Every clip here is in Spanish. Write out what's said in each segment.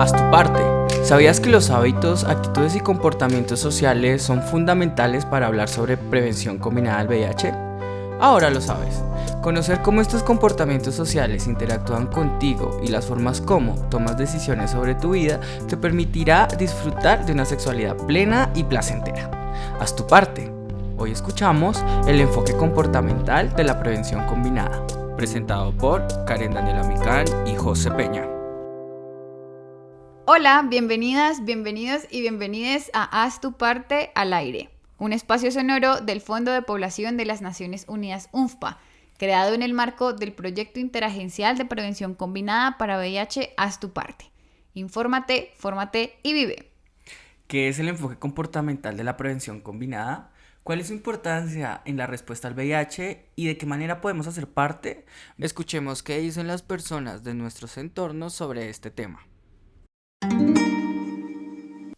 Haz tu parte. ¿Sabías que los hábitos, actitudes y comportamientos sociales son fundamentales para hablar sobre prevención combinada al VIH? Ahora lo sabes. Conocer cómo estos comportamientos sociales interactúan contigo y las formas como tomas decisiones sobre tu vida te permitirá disfrutar de una sexualidad plena y placentera. Haz tu parte. Hoy escuchamos el enfoque comportamental de la prevención combinada, presentado por Karen Daniela Micán y José Peña. Hola, bienvenidas, bienvenidos y bienvenides a Haz tu parte al aire, un espacio sonoro del Fondo de Población de las Naciones Unidas UNFPA, creado en el marco del Proyecto Interagencial de Prevención Combinada para VIH Haz tu parte. Infórmate, fórmate y vive. ¿Qué es el enfoque comportamental de la prevención combinada? ¿Cuál es su importancia en la respuesta al VIH y de qué manera podemos hacer parte? Escuchemos qué dicen las personas de nuestros entornos sobre este tema.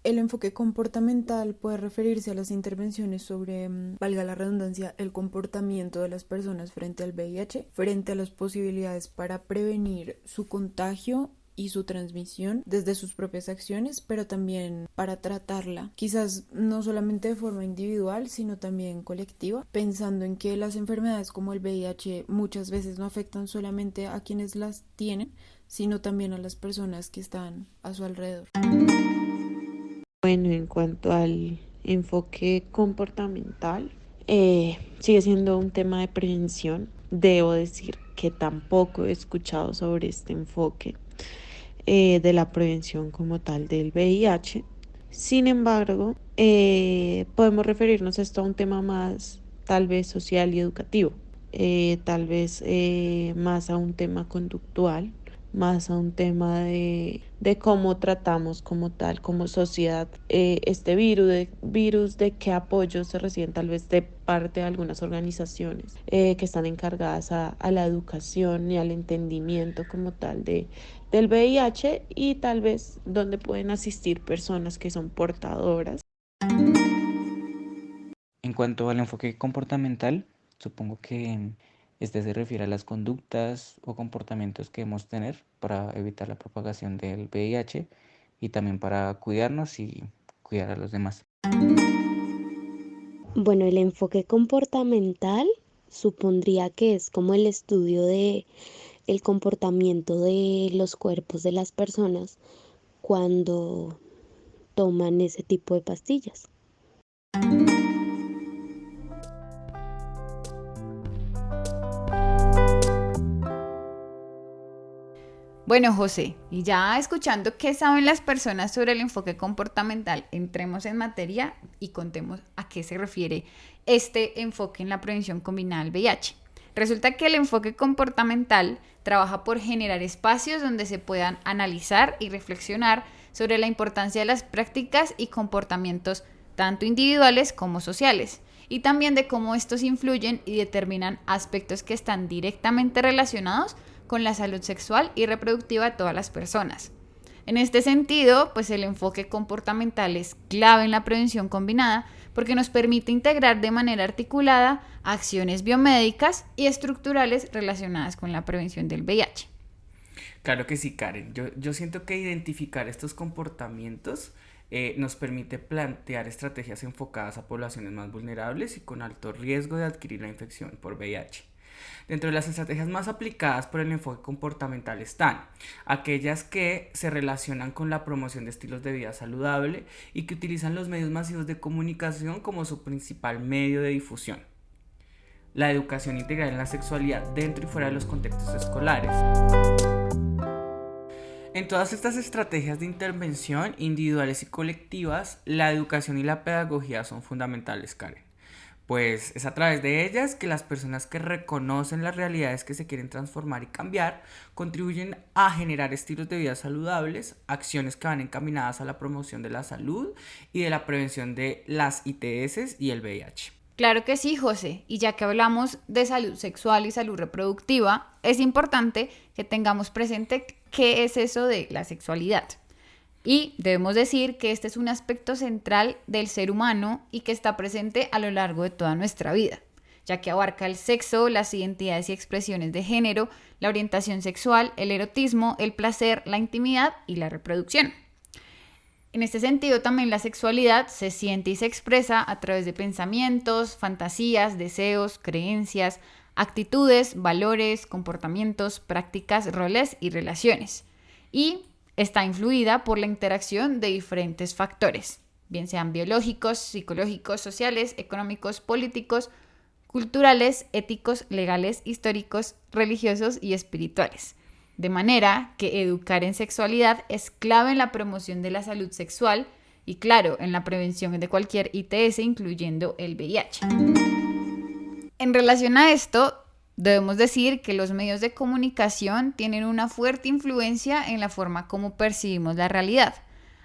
El enfoque comportamental puede referirse a las intervenciones sobre, valga la redundancia, el comportamiento de las personas frente al VIH, frente a las posibilidades para prevenir su contagio y su transmisión desde sus propias acciones, pero también para tratarla, quizás no solamente de forma individual, sino también colectiva, pensando en que las enfermedades como el VIH muchas veces no afectan solamente a quienes las tienen, sino también a las personas que están a su alrededor. Bueno, en cuanto al enfoque comportamental, sigue siendo un tema de prevención. Debo decir que tampoco he escuchado sobre este enfoque de la prevención como tal del VIH. Sin embargo, podemos referirnos a esto a un tema más tal vez social y educativo, tal vez más a un tema conductual, más a un tema de cómo tratamos como tal, como sociedad, este virus, de qué apoyo se reciben tal vez de parte de algunas organizaciones que están encargadas a la educación y al entendimiento como tal del VIH y tal vez donde pueden asistir personas que son portadoras. En cuanto al enfoque comportamental, supongo que este se refiere a las conductas o comportamientos que debemos tener para evitar la propagación del VIH y también para cuidarnos y cuidar a los demás. Bueno, el enfoque comportamental supondría que es como el estudio de el comportamiento de los cuerpos de las personas cuando toman ese tipo de pastillas. Bueno, José, y ya escuchando qué saben las personas sobre el enfoque comportamental, entremos en materia y contemos a qué se refiere este enfoque en la prevención combinada del VIH. Resulta que el enfoque comportamental trabaja por generar espacios donde se puedan analizar y reflexionar sobre la importancia de las prácticas y comportamientos tanto individuales como sociales, y también de cómo estos influyen y determinan aspectos que están directamente relacionados con la salud sexual y reproductiva de todas las personas. En este sentido, pues el enfoque comportamental es clave en la prevención combinada porque nos permite integrar de manera articulada acciones biomédicas y estructurales relacionadas con la prevención del VIH. Claro que sí, Karen. Yo siento que identificar estos comportamientos nos permite plantear estrategias enfocadas a poblaciones más vulnerables y con alto riesgo de adquirir la infección por VIH. Dentro de las estrategias más aplicadas por el enfoque comportamental están aquellas que se relacionan con la promoción de estilos de vida saludable y que utilizan los medios masivos de comunicación como su principal medio de difusión. La educación integral en la sexualidad dentro y fuera de los contextos escolares. En todas estas estrategias de intervención individuales y colectivas, la educación y la pedagogía son fundamentales, Karen. Pues es a través de ellas que las personas que reconocen las realidades que se quieren transformar y cambiar contribuyen a generar estilos de vida saludables, acciones que van encaminadas a la promoción de la salud y de la prevención de las ITS y el VIH. Claro que sí, José, y ya que hablamos de salud sexual y salud reproductiva, es importante que tengamos presente qué es eso de la sexualidad. Y debemos decir que este es un aspecto central del ser humano y que está presente a lo largo de toda nuestra vida, ya que abarca el sexo, las identidades y expresiones de género, la orientación sexual, el erotismo, el placer, la intimidad y la reproducción. En este sentido, también la sexualidad se siente y se expresa a través de pensamientos, fantasías, deseos, creencias, actitudes, valores, comportamientos, prácticas, roles y relaciones. Y está influida por la interacción de diferentes factores, bien sean biológicos, psicológicos, sociales, económicos, políticos, culturales, éticos, legales, históricos, religiosos y espirituales. De manera que educar en sexualidad es clave en la promoción de la salud sexual y, claro, en la prevención de cualquier ITS, incluyendo el VIH. En relación a esto, debemos decir que los medios de comunicación tienen una fuerte influencia en la forma como percibimos la realidad,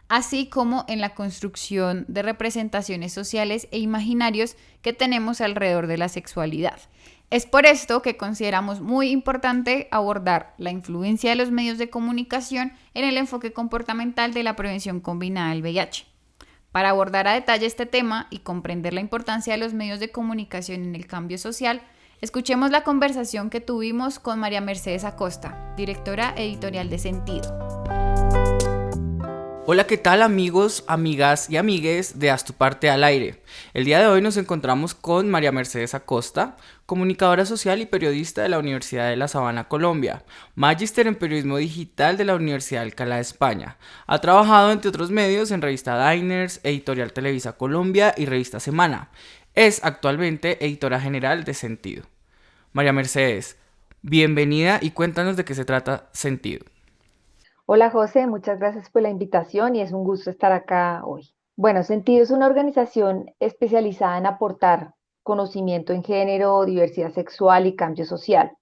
así como en la construcción de representaciones sociales e imaginarios que tenemos alrededor de la sexualidad. Es por esto que consideramos muy importante abordar la influencia de los medios de comunicación en el enfoque comportamental de la prevención combinada del VIH. Para abordar a detalle este tema y comprender la importancia de los medios de comunicación en el cambio social, escuchemos la conversación que tuvimos con María Mercedes Acosta, directora editorial de Sentido. Hola, ¿qué tal amigos, amigas y amigues de Haz tu parte al aire? El día de hoy nos encontramos con María Mercedes Acosta, comunicadora social y periodista de la Universidad de La Sabana, Colombia, magíster en periodismo digital de la Universidad de Alcalá de España. Ha trabajado entre otros medios en revista Diners, Editorial Televisa Colombia y revista Semana. Es actualmente editora general de Sentido. María Mercedes, bienvenida y cuéntanos de qué se trata Sentido. Hola José, muchas gracias por la invitación y es un gusto estar acá hoy. Bueno, Sentido es una organización especializada en aportar conocimiento en género, diversidad sexual y cambio social.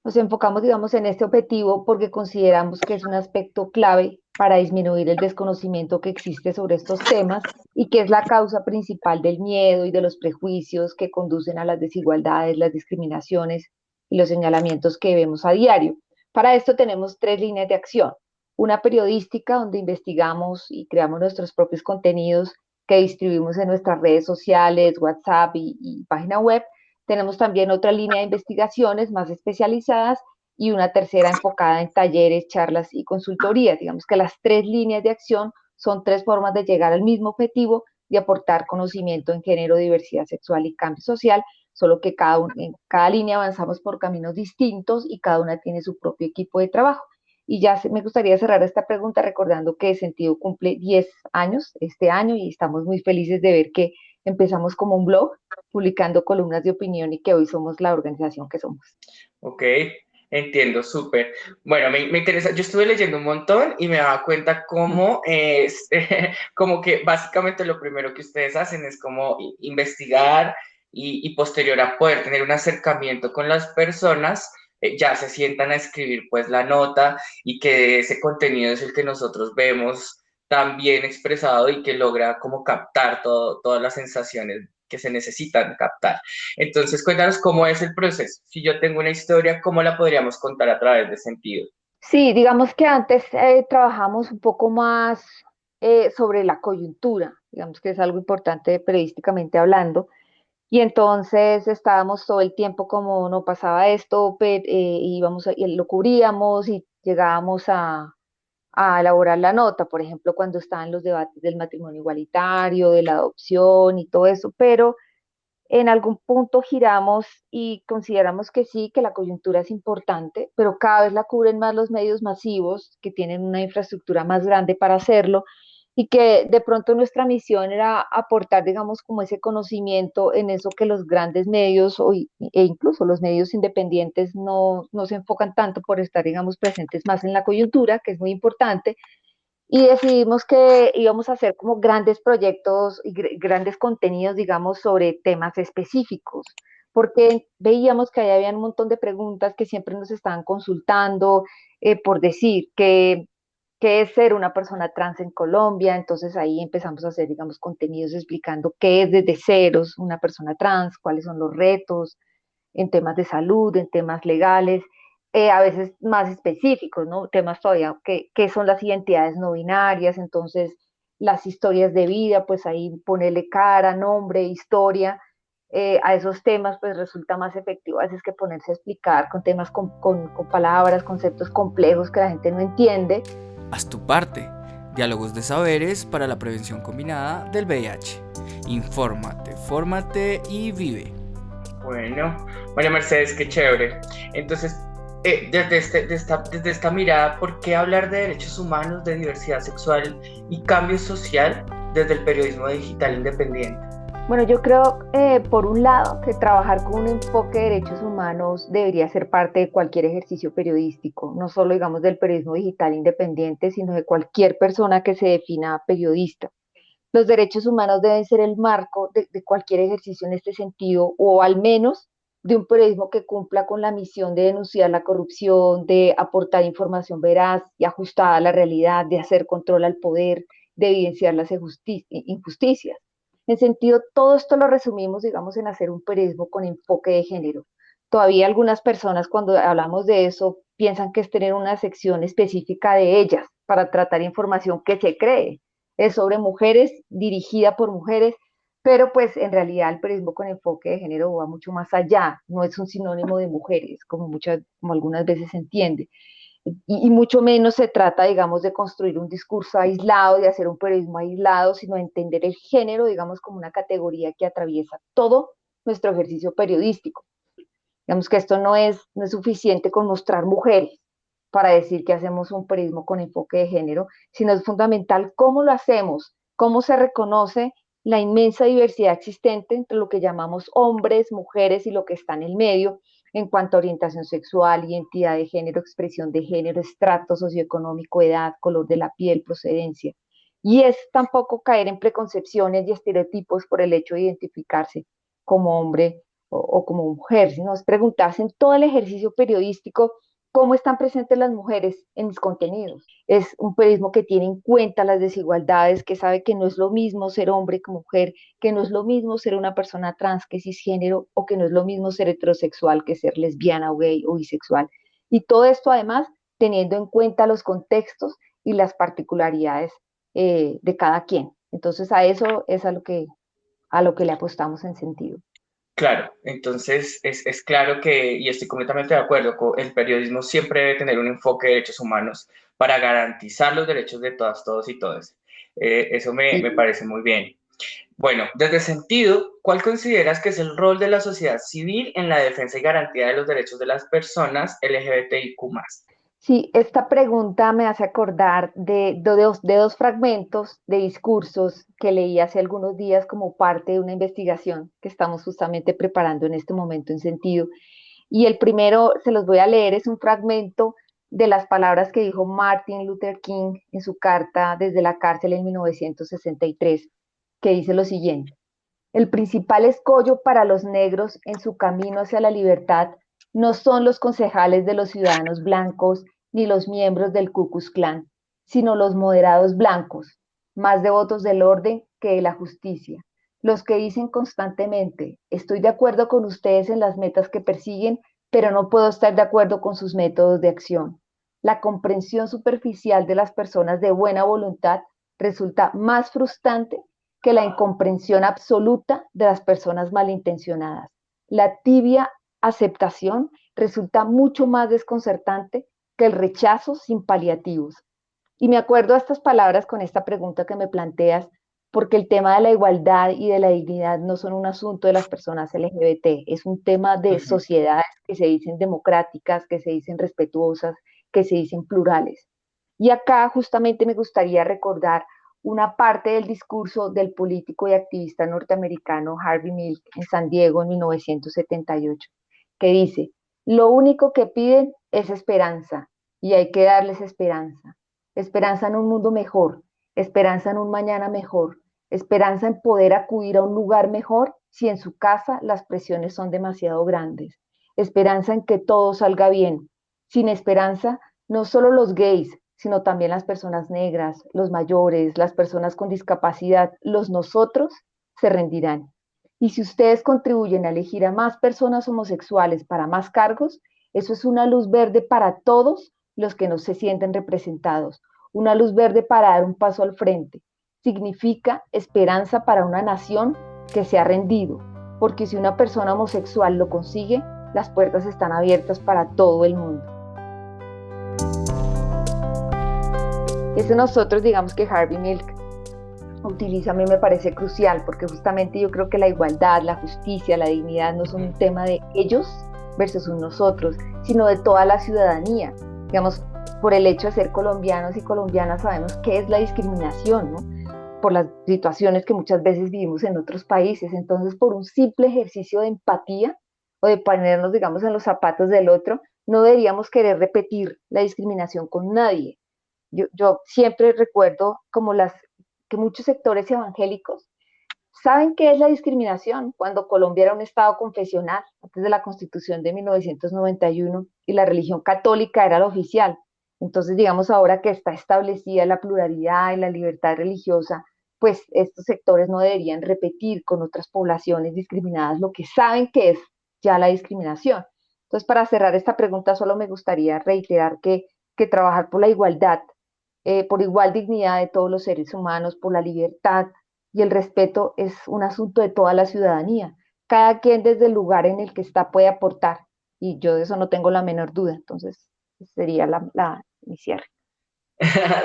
Nos enfocamos, digamos, en este objetivo porque consideramos que es un aspecto clave para disminuir el desconocimiento que existe sobre estos temas y que es la causa principal del miedo y de los prejuicios que conducen a las desigualdades, las discriminaciones y los señalamientos que vemos a diario. Para esto tenemos 3 líneas de acción: una periodística donde investigamos y creamos nuestros propios contenidos que distribuimos en nuestras redes sociales, WhatsApp y página web. Tenemos también otra línea de investigaciones más especializadas y una tercera enfocada en talleres, charlas y consultorías. Digamos que las 3 líneas de acción son 3 formas de llegar al mismo objetivo de aportar conocimiento en género, diversidad sexual y cambio social, solo que en cada línea avanzamos por caminos distintos y cada una tiene su propio equipo de trabajo. Y ya me gustaría cerrar esta pregunta recordando que Sentido cumple 10 años este año y estamos muy felices de ver que empezamos como un blog publicando columnas de opinión y que hoy somos la organización que somos. Ok, entiendo, súper. Bueno, me interesa, yo estuve leyendo un montón y me daba cuenta cómo es, como que básicamente lo primero que ustedes hacen es como investigar y posterior a poder tener un acercamiento con las personas, ya se sientan a escribir pues la nota y que ese contenido es el que nosotros vemos tan bien expresado y que logra como captar todas las sensaciones que se necesitan captar. Entonces, cuéntanos cómo es el proceso. Si yo tengo una historia, ¿cómo la podríamos contar a través de Sentido? Sí, digamos que antes trabajamos un poco más sobre la coyuntura, digamos que es algo importante periodísticamente hablando. Y entonces estábamos todo el tiempo como no pasaba esto, íbamos y lo cubríamos y llegábamos a elaborar la nota, por ejemplo, cuando estaban los debates del matrimonio igualitario, de la adopción y todo eso, pero en algún punto giramos y consideramos que sí, que la coyuntura es importante, pero cada vez la cubren más los medios masivos que tienen una infraestructura más grande para hacerlo y que de pronto nuestra misión era aportar, digamos, como ese conocimiento en eso que los grandes medios e incluso los medios independientes no se enfocan tanto por estar, digamos, presentes más en la coyuntura, que es muy importante, y decidimos que íbamos a hacer como grandes proyectos y grandes contenidos, digamos, sobre temas específicos, porque veíamos que ahí había un montón de preguntas que siempre nos estaban consultando, por decir qué es ser una persona trans en Colombia. Entonces ahí empezamos a hacer, digamos, contenidos explicando qué es desde ceros una persona trans, cuáles son los retos en temas de salud, en temas legales, a veces más específicos, ¿no? Temas todavía que son las identidades no binarias, entonces las historias de vida, pues ahí ponerle cara, nombre, historia, a esos temas, pues resulta más efectivo a veces que ponerse a explicar con temas con palabras, conceptos complejos que la gente no entiende. Haz tu parte. Diálogos de saberes para la prevención combinada del VIH. Infórmate, fórmate y vive. Bueno, María Mercedes, qué chévere. Entonces, desde esta mirada, ¿por qué hablar de derechos humanos, de diversidad sexual y cambio social desde el periodismo digital independiente? Bueno, yo creo, por un lado, que trabajar con un enfoque de derechos humanos debería ser parte de cualquier ejercicio periodístico, no solo, digamos, del periodismo digital independiente, sino de cualquier persona que se defina periodista. Los derechos humanos deben ser el marco de cualquier ejercicio en este sentido, o al menos de un periodismo que cumpla con la misión de denunciar la corrupción, de aportar información veraz y ajustada a la realidad, de hacer control al poder, de evidenciar las injusticias. En sentido, todo esto lo resumimos, digamos, en hacer un periodismo con enfoque de género. Todavía algunas personas cuando hablamos de eso piensan que es tener una sección específica de ellas para tratar información que se cree es sobre mujeres, dirigida por mujeres, pero pues en realidad el periodismo con enfoque de género va mucho más allá, no es un sinónimo de mujeres, como algunas veces se entiende, y mucho menos se trata, digamos, de construir un discurso aislado, de hacer un periodismo aislado, sino de entender el género, digamos, como una categoría que atraviesa todo nuestro ejercicio periodístico. Digamos que esto no es suficiente con mostrar mujeres para decir que hacemos un periodismo con enfoque de género, sino es fundamental cómo lo hacemos, cómo se reconoce la inmensa diversidad existente entre lo que llamamos hombres, mujeres y lo que está en el medio en cuanto a orientación sexual, identidad de género, expresión de género, estrato socioeconómico, edad, color de la piel, procedencia. Y es tampoco caer en preconcepciones y estereotipos por el hecho de identificarse como hombre o como mujer, sino es preguntarse en todo el ejercicio periodístico cómo están presentes las mujeres en mis contenidos. Es un periodismo que tiene en cuenta las desigualdades, que sabe que no es lo mismo ser hombre que mujer, que no es lo mismo ser una persona trans que cisgénero, o que no es lo mismo ser heterosexual que ser lesbiana o gay o bisexual. Y todo esto además teniendo en cuenta los contextos y las particularidades de cada quien. Entonces a eso es a lo que le apostamos en sentido. Claro, entonces es claro que, y estoy completamente de acuerdo, el periodismo siempre debe tener un enfoque de derechos humanos para garantizar los derechos de todas, todos y todas. Eso me Sí. parece muy bien. Bueno, desde ese sentido, ¿cuál consideras que es el rol de la sociedad civil en la defensa y garantía de los derechos de las personas LGBTIQ+? Sí, esta pregunta me hace acordar de dos fragmentos de discursos que leí hace algunos días como parte de una investigación que estamos justamente preparando en este momento en sentido. Y el primero, se los voy a leer, es un fragmento de las palabras que dijo Martin Luther King en su carta desde la cárcel en 1963, que dice lo siguiente: el principal escollo para los negros en su camino hacia la libertad no son los concejales de los ciudadanos blancos ni los miembros del Ku Klux Klan, sino los moderados blancos, más devotos del orden que de la justicia, los que dicen constantemente, estoy de acuerdo con ustedes en las metas que persiguen, pero no puedo estar de acuerdo con sus métodos de acción. La comprensión superficial de las personas de buena voluntad resulta más frustrante que la incomprensión absoluta de las personas malintencionadas. La tibia aceptación resulta mucho más desconcertante que el rechazo sin paliativos. Y me acuerdo a estas palabras con esta pregunta que me planteas, porque el tema de la igualdad y de la dignidad no son un asunto de las personas LGBT, es un tema de sociedades que se dicen democráticas, que se dicen respetuosas, que se dicen plurales. Y acá justamente me gustaría recordar una parte del discurso del político y activista norteamericano Harvey Milk en San Diego en 1978, que dice, lo único que piden es esperanza y hay que darles esperanza. Esperanza en un mundo mejor, esperanza en un mañana mejor, esperanza en poder acudir a un lugar mejor si en su casa las presiones son demasiado grandes, esperanza en que todo salga bien. Sin esperanza, no solo los gays, sino también las personas negras, los mayores, las personas con discapacidad, los nosotros, se rendirán. Y si ustedes contribuyen a elegir a más personas homosexuales para más cargos, eso es una luz verde para todos los que no se sienten representados, una luz verde para dar un paso al frente. Significa esperanza para una nación que se ha rendido, porque si una persona homosexual lo consigue, las puertas están abiertas para todo el mundo. Ese nosotros, digamos que Harvey Milk utiliza, a mí me parece crucial, porque justamente yo creo que la igualdad, la justicia, la dignidad no son un tema de ellos versus un nosotros, sino de toda la ciudadanía. Digamos, por el hecho de ser colombianos y colombianas sabemos qué es la discriminación, ¿no? Por las situaciones que muchas veces vivimos en otros países. Entonces, por un simple ejercicio de empatía o de ponernos, digamos, en los zapatos del otro, no deberíamos querer repetir la discriminación con nadie. Yo siempre recuerdo como que muchos sectores evangélicos saben qué es la discriminación cuando Colombia era un estado confesional antes de la Constitución de 1991 y la religión católica era la oficial. Entonces, digamos, ahora que está establecida la pluralidad y la libertad religiosa, pues estos sectores no deberían repetir con otras poblaciones discriminadas lo que saben que es ya la discriminación. Entonces, para cerrar esta pregunta, solo me gustaría reiterar que trabajar por la igualdad, por igual dignidad de todos los seres humanos, por la libertad y el respeto es un asunto de toda la ciudadanía. Cada quien desde el lugar en el que está puede aportar y yo de eso no tengo la menor duda. Entonces, sería mi cierre.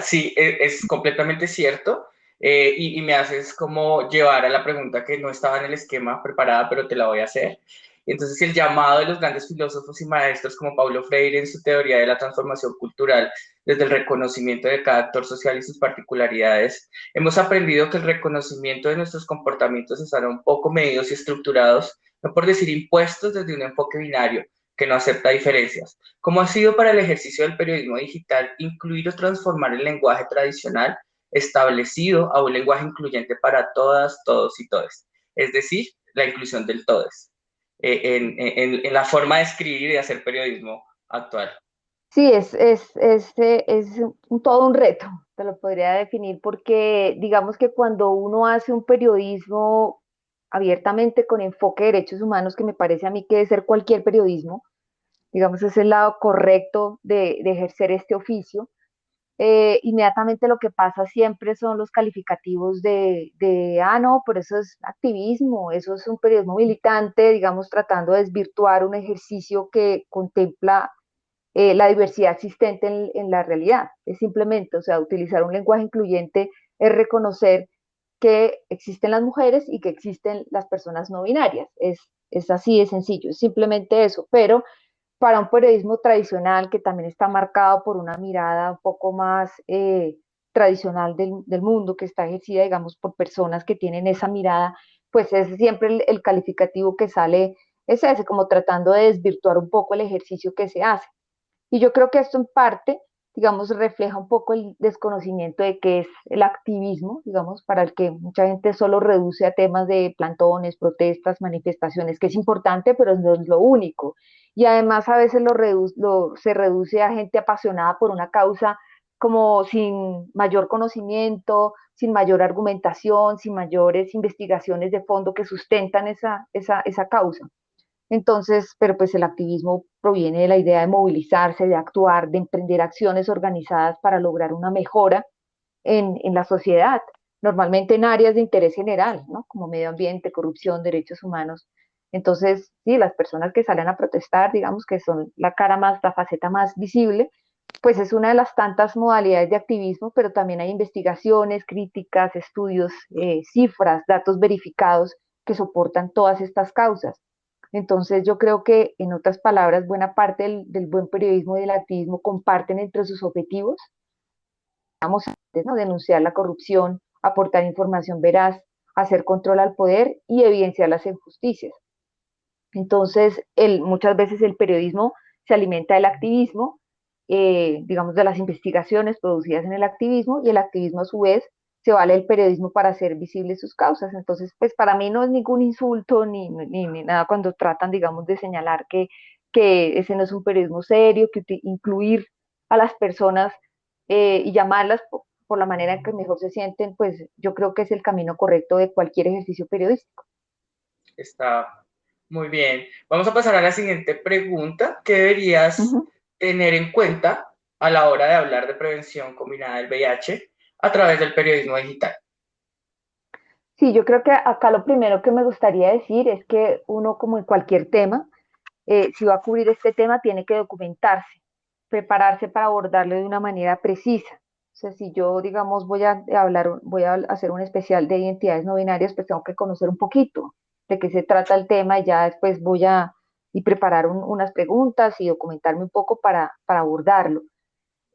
Sí, es completamente cierto. Y me haces como llevar a la pregunta que no estaba en el esquema preparada, pero te la voy a hacer. Entonces, el llamado de los grandes filósofos y maestros como Paulo Freire en su teoría de la transformación cultural, desde el reconocimiento de cada actor social y sus particularidades, hemos aprendido que el reconocimiento de nuestros comportamientos estará un poco medidos y estructurados, no por decir impuestos desde un enfoque binario que no acepta diferencias. ¿Cómo ha sido para el ejercicio del periodismo digital incluir o transformar el lenguaje tradicional establecido a un lenguaje incluyente para todas, todos y todes? Es decir, la inclusión del todes en la forma de escribir y de hacer periodismo actual. Sí, todo un reto, te lo podría definir, porque digamos que cuando uno hace un periodismo abiertamente con enfoque de derechos humanos, que me parece a mí que debe ser cualquier periodismo, digamos, es el lado correcto de ejercer este oficio. Inmediatamente lo que pasa siempre son los calificativos no, pero eso es activismo, eso es un periodismo militante, digamos, tratando de desvirtuar un ejercicio que contempla la diversidad existente en la realidad. Es simplemente, o sea, utilizar un lenguaje incluyente es reconocer que existen las mujeres y que existen las personas no binarias. Es así de sencillo, es simplemente eso, pero para un periodismo tradicional que también está marcado por una mirada un poco más tradicional del mundo, que está ejercida, digamos, por personas que tienen esa mirada, pues es siempre el calificativo que sale, es ese, como tratando de desvirtuar un poco el ejercicio que se hace. Y yo creo que esto en parte, digamos, refleja un poco el desconocimiento de qué es el activismo, digamos, para el que mucha gente solo reduce a temas de plantones, protestas, manifestaciones, que es importante, pero no es lo único. Y además a veces se reduce a gente apasionada por una causa como sin mayor conocimiento, sin mayor argumentación, sin mayores investigaciones de fondo que sustentan esa causa. Entonces, pero pues el activismo proviene de la idea de movilizarse, de actuar, de emprender acciones organizadas para lograr una mejora en la sociedad, normalmente en áreas de interés general, ¿no? Como medio ambiente, corrupción, derechos humanos. Entonces, sí, las personas que salen a protestar, digamos que son la faceta más visible, pues es una de las tantas modalidades de activismo, pero también hay investigaciones, críticas, estudios, cifras, datos verificados que soportan todas estas causas. Entonces yo creo que, en otras palabras, buena parte del buen periodismo y del activismo comparten entre sus objetivos, vamos a, ¿no?, denunciar la corrupción, aportar información veraz, hacer control al poder y evidenciar las injusticias. Entonces, muchas veces el periodismo se alimenta del activismo, digamos, de las investigaciones producidas en el activismo, y el activismo a su vez se vale el periodismo para hacer visibles sus causas. Entonces, pues para mí no es ningún insulto ni nada cuando tratan, digamos, de señalar que ese no es un periodismo serio, que incluir a las personas y llamarlas por la manera en que mejor se sienten, pues yo creo que es el camino correcto de cualquier ejercicio periodístico. Está muy bien. Vamos a pasar a la siguiente pregunta. ¿Qué deberías tener en cuenta a la hora de hablar de prevención combinada del VIH a través del periodismo digital? Sí, yo creo que acá lo primero que me gustaría decir es que uno, como en cualquier tema, si va a cubrir este tema, tiene que documentarse, prepararse para abordarlo de una manera precisa. O sea, si yo, digamos, voy a hacer un especial de identidades no binarias, pues tengo que conocer un poquito de qué se trata el tema y ya después y preparar unas preguntas y documentarme un poco para abordarlo.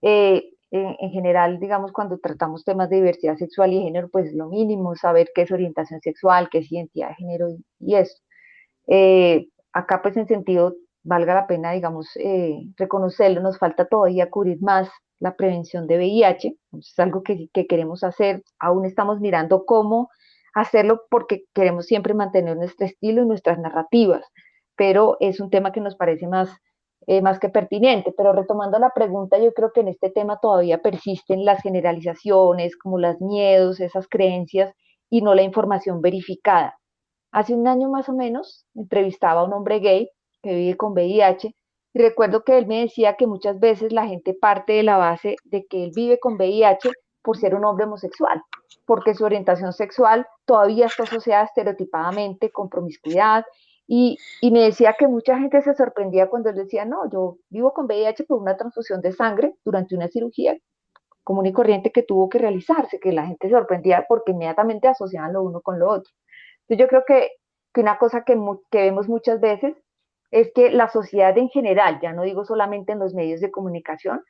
En general, digamos, cuando tratamos temas de diversidad sexual y género, pues lo mínimo, saber qué es orientación sexual, qué es identidad de género y eso. Acá pues en sentido, valga la pena, digamos, reconocerlo, nos falta todavía cubrir más la prevención de VIH, es algo que queremos hacer, aún estamos mirando cómo hacerlo porque queremos siempre mantener nuestro estilo y nuestras narrativas, pero es un tema que nos parece más que pertinente. Pero retomando la pregunta, yo creo que en este tema todavía persisten las generalizaciones, como los miedos, esas creencias y no la información verificada. Hace un año más o menos entrevistaba a un hombre gay que vive con VIH y recuerdo que él me decía que muchas veces la gente parte de la base de que él vive con VIH por ser un hombre homosexual, porque su orientación sexual todavía está asociada estereotipadamente con promiscuidad y me decía que mucha gente se sorprendía cuando él decía, no, yo vivo con VIH por una transfusión de sangre durante una cirugía común y corriente que tuvo que realizarse, que la gente se sorprendía porque inmediatamente asociaban lo uno con lo otro. Entonces yo creo que una cosa que vemos muchas veces es que la sociedad en general, ya no digo solamente en los medios de comunicación,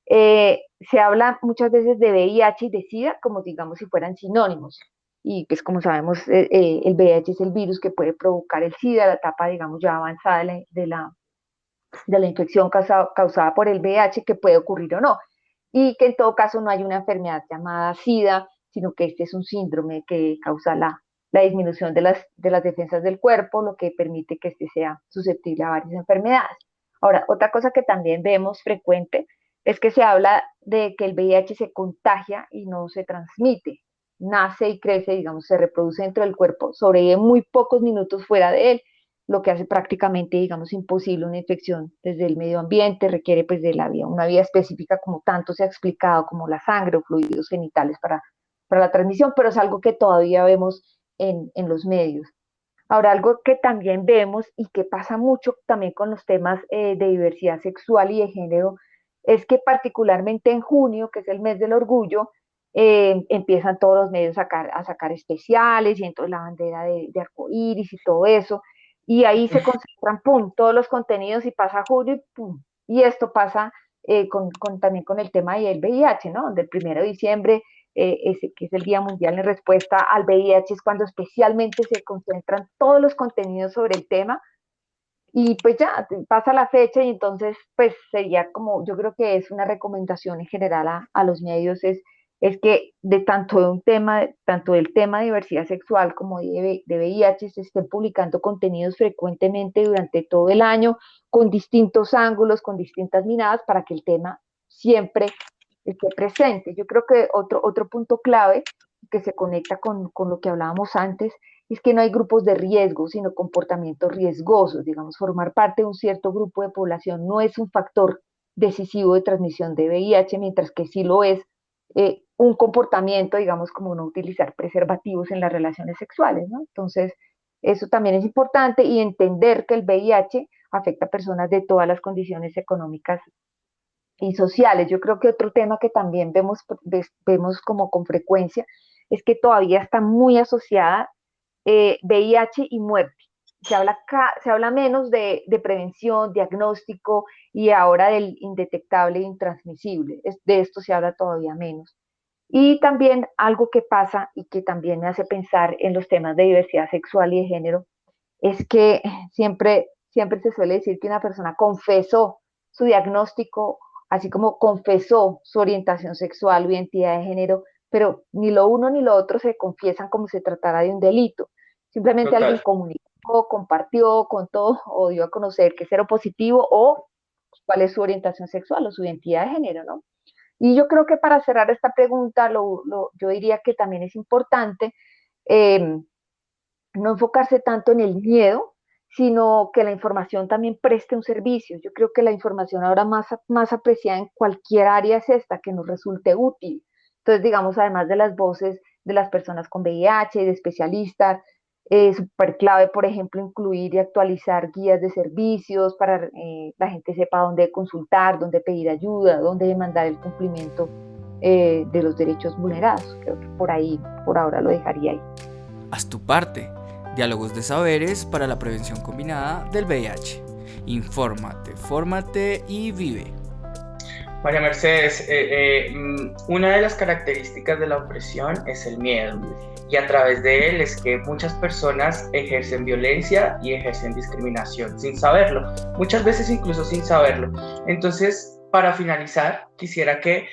se habla muchas veces de VIH y de SIDA como digamos si fueran sinónimos. Y pues como sabemos, el VIH es el virus que puede provocar el SIDA, la etapa digamos ya avanzada de la infección causada por el VIH que puede ocurrir o no. Y que en todo caso no hay una enfermedad llamada SIDA, sino que este es un síndrome que causa la disminución de las defensas del cuerpo, lo que permite que este sea susceptible a varias enfermedades. Ahora, otra cosa que también vemos frecuente es que se habla de que el VIH se contagia y no se transmite. Nace y crece, digamos, se reproduce dentro del cuerpo, sobrevive muy pocos minutos fuera de él, lo que hace prácticamente, digamos, imposible una infección desde el medio ambiente, requiere pues de la vía, una vía específica como tanto se ha explicado, como la sangre o fluidos genitales para la transmisión, pero es algo que todavía vemos en los medios. Ahora, algo que también vemos y que pasa mucho también con los temas de diversidad sexual y de género, es que particularmente en junio, que es el mes del orgullo, empiezan todos los medios a sacar especiales y entonces la bandera de arcoíris y todo eso, y ahí se concentran, pum, todos los contenidos y pasa julio y pum, y esto pasa también con el tema del VIH, ¿no? Donde el 1 de diciembre ese, que es el Día Mundial en respuesta al VIH, es cuando especialmente se concentran todos los contenidos sobre el tema y pues ya pasa la fecha y entonces pues sería como, yo creo que es una recomendación en general a los medios es que de tanto de un tema, tanto del tema de diversidad sexual como de VIH se estén publicando contenidos frecuentemente durante todo el año con distintos ángulos, con distintas miradas para que el tema siempre esté presente. Yo creo que otro punto clave que se conecta con lo que hablábamos antes es que no hay grupos de riesgo, sino comportamientos riesgosos. Digamos, formar parte de un cierto grupo de población no es un factor decisivo de transmisión de VIH, mientras que sí lo es un comportamiento, digamos, como no utilizar preservativos en las relaciones sexuales, ¿no? Entonces, eso también es importante y entender que el VIH afecta a personas de todas las condiciones económicas y sociales. Yo creo que otro tema que también vemos como con frecuencia es que todavía está muy asociada VIH y muerte. Se habla menos de prevención, diagnóstico y ahora del indetectable e intransmisible. De esto se habla todavía menos. Y también algo que pasa y que también me hace pensar en los temas de diversidad sexual y de género es que siempre se suele decir que una persona confesó su diagnóstico, así como confesó su orientación sexual o identidad de género, pero ni lo uno ni lo otro se confiesan como si se tratara de un delito. Simplemente alguien Total. comunicó, compartió, contó o dio a conocer que es positivo o cuál es su orientación sexual o su identidad de género, ¿no? Y yo creo que para cerrar esta pregunta, yo diría que también es importante eh, no enfocarse tanto en el miedo, sino que la información también preste un servicio. Yo creo que la información ahora más apreciada en cualquier área es esta, que nos resulte útil. Entonces, digamos, además de las voces de las personas con VIH, de especialistas. Súper clave, por ejemplo, incluir y actualizar guías de servicios para la gente sepa dónde consultar, dónde pedir ayuda, dónde demandar el cumplimiento de los derechos vulnerados. Creo que por ahí, por ahora lo dejaría ahí. Haz tu parte. Diálogos de saberes para la prevención combinada del VIH. Infórmate, fórmate y vive. María Mercedes, una de las características de la opresión es el miedo, y a través de él es que muchas personas ejercen violencia y ejercen discriminación sin saberlo, muchas veces incluso sin saberlo. Entonces, para finalizar, quisiera que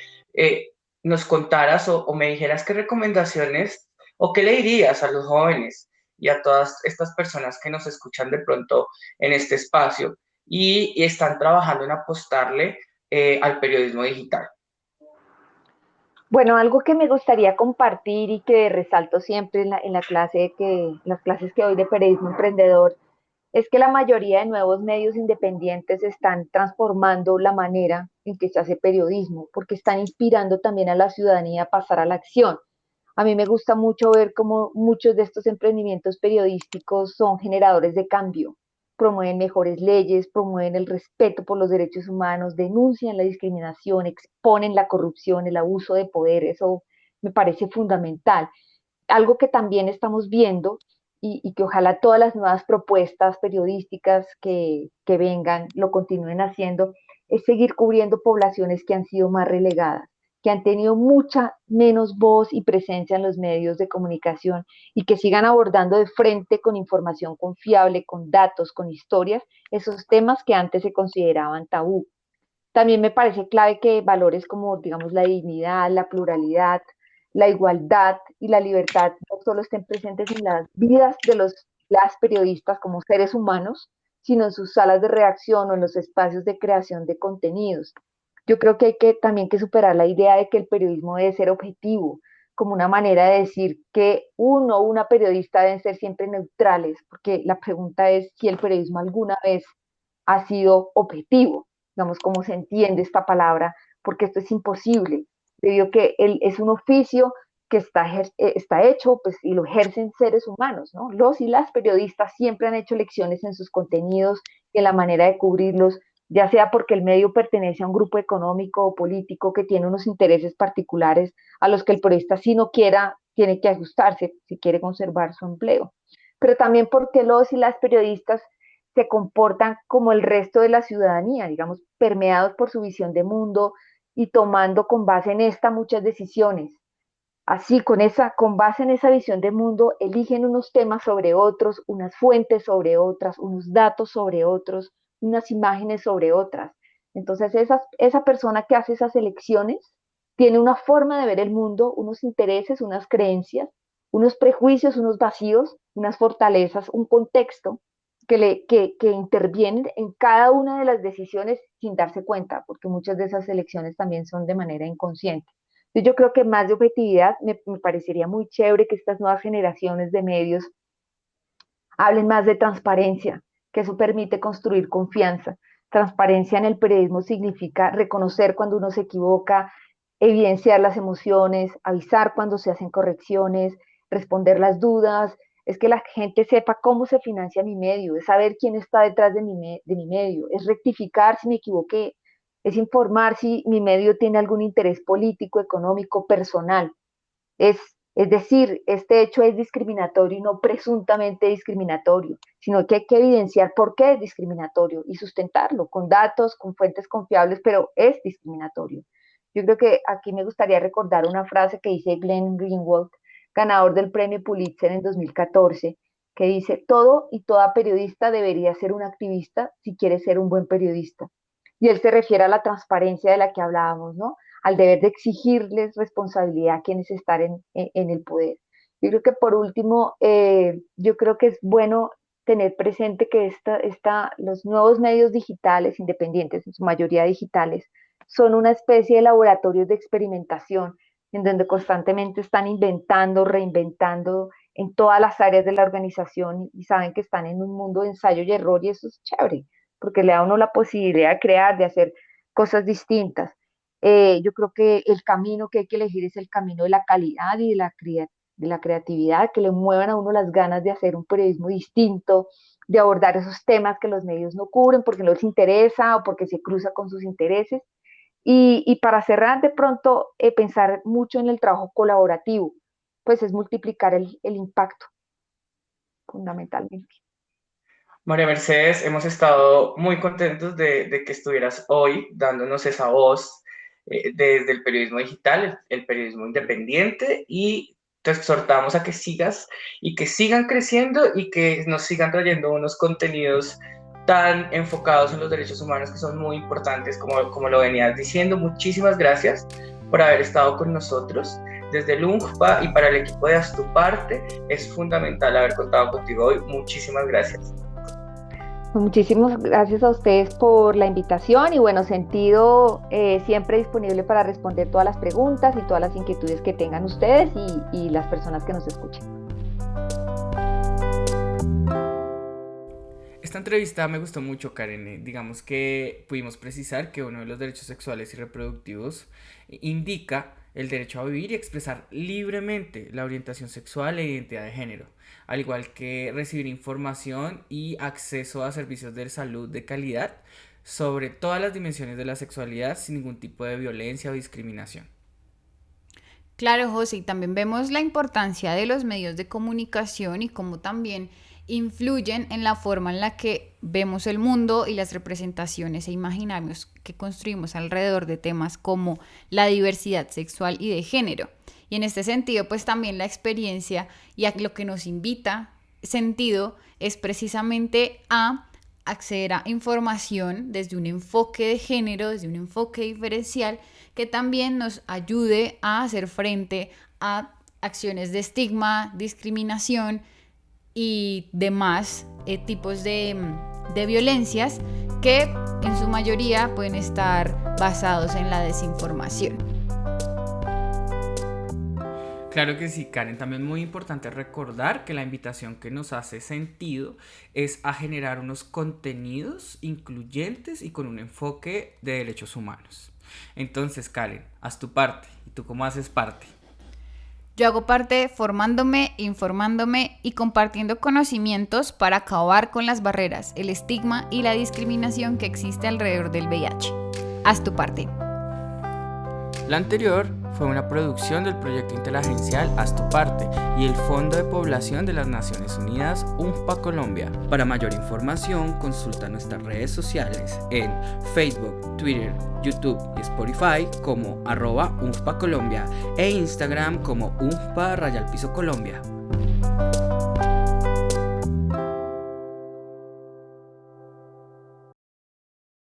nos contaras o me dijeras qué recomendaciones o qué le dirías a los jóvenes y a todas estas personas que nos escuchan de pronto en este espacio y están trabajando en apostarle al periodismo digital. Bueno, algo que me gustaría compartir y que resalto siempre en las clases que doy de periodismo emprendedor es que la mayoría de nuevos medios independientes están transformando la manera en que se hace periodismo, porque están inspirando también a la ciudadanía a pasar a la acción. A mí me gusta mucho ver cómo muchos de estos emprendimientos periodísticos son generadores de cambio, promueven mejores leyes, promueven el respeto por los derechos humanos, denuncian la discriminación, exponen la corrupción, el abuso de poder. Eso me parece fundamental. Algo que también estamos viendo y que ojalá todas las nuevas propuestas periodísticas que vengan lo continúen haciendo, es seguir cubriendo poblaciones que han sido más relegadas, que han tenido mucha menos voz y presencia en los medios de comunicación y que sigan abordando de frente con información confiable, con datos, con historias, esos temas que antes se consideraban tabú. También me parece clave que valores como, digamos, la dignidad, la pluralidad, la igualdad y la libertad no solo estén presentes en las vidas de las periodistas como seres humanos, sino en sus salas de redacción o en los espacios de creación de contenidos. Yo creo que hay que también que superar la idea de que el periodismo debe ser objetivo, como una manera de decir que uno o una periodista deben ser siempre neutrales, porque la pregunta es si el periodismo alguna vez ha sido objetivo, digamos, cómo se entiende esta palabra, porque esto es imposible, debido a que es un oficio que está hecho pues, y lo ejercen seres humanos, ¿no? Los y las periodistas siempre han hecho elecciones en sus contenidos y en la manera de cubrirlos, ya sea porque el medio pertenece a un grupo económico o político que tiene unos intereses particulares a los que el periodista, si no quiera, tiene que ajustarse si quiere conservar su empleo. Pero también porque los y las periodistas se comportan como el resto de la ciudadanía, digamos, permeados por su visión de mundo y tomando con base en esta muchas decisiones. Así, con base en esa visión de mundo, eligen unos temas sobre otros, unas fuentes sobre otras, unos datos sobre otros, unas imágenes sobre otras. Entonces, esa persona que hace esas elecciones tiene una forma de ver el mundo, unos intereses, unas creencias, unos prejuicios, unos vacíos, unas fortalezas, un contexto que intervienen en cada una de las decisiones sin darse cuenta, porque muchas de esas elecciones también son de manera inconsciente. Entonces, yo creo que más de objetividad me parecería muy chévere que estas nuevas generaciones de medios hablen más de transparencia, que eso permite construir confianza. Transparencia en el periodismo significa reconocer cuando uno se equivoca, evidenciar las emociones, avisar cuando se hacen correcciones, responder las dudas. Es que la gente sepa cómo se financia mi medio, es saber quién está detrás de mi medio, es rectificar si me equivoqué, es informar si mi medio tiene algún interés político, económico, personal. Es, es decir, este hecho es discriminatorio y no presuntamente discriminatorio, sino que hay que evidenciar por qué es discriminatorio y sustentarlo con datos, con fuentes confiables, pero es discriminatorio. Yo creo que aquí me gustaría recordar una frase que dice Glenn Greenwald, ganador del premio Pulitzer en 2014, que dice, todo y toda periodista debería ser un activista si quiere ser un buen periodista. Y él se refiere a la transparencia de la que hablábamos, ¿no? Al deber de exigirles responsabilidad a quienes están en el poder. Yo creo que por último, yo creo que es bueno tener presente que los nuevos medios digitales, independientes, en su mayoría digitales, son una especie de laboratorios de experimentación en donde constantemente están inventando, reinventando en todas las áreas de la organización y saben que están en un mundo de ensayo y error y eso es chévere, porque le da a uno la posibilidad de crear, de hacer cosas distintas. Yo creo que el camino que hay que elegir es el camino de la calidad y de la de la creatividad, que le muevan a uno las ganas de hacer un periodismo distinto, de abordar esos temas que los medios no cubren porque no les interesa o porque se cruza con sus intereses. Y para cerrar, de pronto, pensar mucho en el trabajo colaborativo, pues es multiplicar el impacto, fundamentalmente. María Mercedes, hemos estado muy contentos de que estuvieras hoy dándonos esa voz desde el periodismo digital, el periodismo independiente, y te exhortamos a que sigas y que sigan creciendo y que nos sigan trayendo unos contenidos tan enfocados en los derechos humanos que son muy importantes, como lo venías diciendo. Muchísimas gracias por haber estado con nosotros. Desde el UNFPA y para el equipo de Haz tu Parte, es fundamental haber contado contigo hoy. Muchísimas gracias. Muchísimas gracias a ustedes por la invitación y bueno, Sentido siempre disponible para responder todas las preguntas y todas las inquietudes que tengan ustedes y las personas que nos escuchen. Esta entrevista me gustó mucho, Karen. Digamos que pudimos precisar que uno de los derechos sexuales y reproductivos indica el derecho a vivir y expresar libremente la orientación sexual e identidad de género, al igual que recibir información y acceso a servicios de salud de calidad sobre todas las dimensiones de la sexualidad sin ningún tipo de violencia o discriminación. Claro, José, y también vemos la importancia de los medios de comunicación y cómo también influyen en la forma en la que vemos el mundo y las representaciones e imaginarios que construimos alrededor de temas como la diversidad sexual y de género. Y en este sentido, pues también la experiencia y a lo que nos invita Sentido es precisamente a acceder a información desde un enfoque de género, desde un enfoque diferencial, que también nos ayude a hacer frente a acciones de estigma, discriminación y demás tipos de violencias que en su mayoría pueden estar basados en la desinformación. Claro que sí, Karen. También muy importante recordar que la invitación que nos hace Sentido es a generar unos contenidos incluyentes y con un enfoque de derechos humanos. Entonces, Karen, haz tu parte. ¿Y tú cómo haces parte? Yo hago parte formándome, informándome y compartiendo conocimientos para acabar con las barreras, el estigma y la discriminación que existe alrededor del VIH. Haz tu parte. La anterior fue una producción del proyecto interagencial Haz tu Parte y el Fondo de Población de las Naciones Unidas UNFPA Colombia. Para mayor información, consulta nuestras redes sociales en Facebook, Twitter, YouTube y Spotify como @UNFPA Colombia e Instagram como UNFPA_Colombia.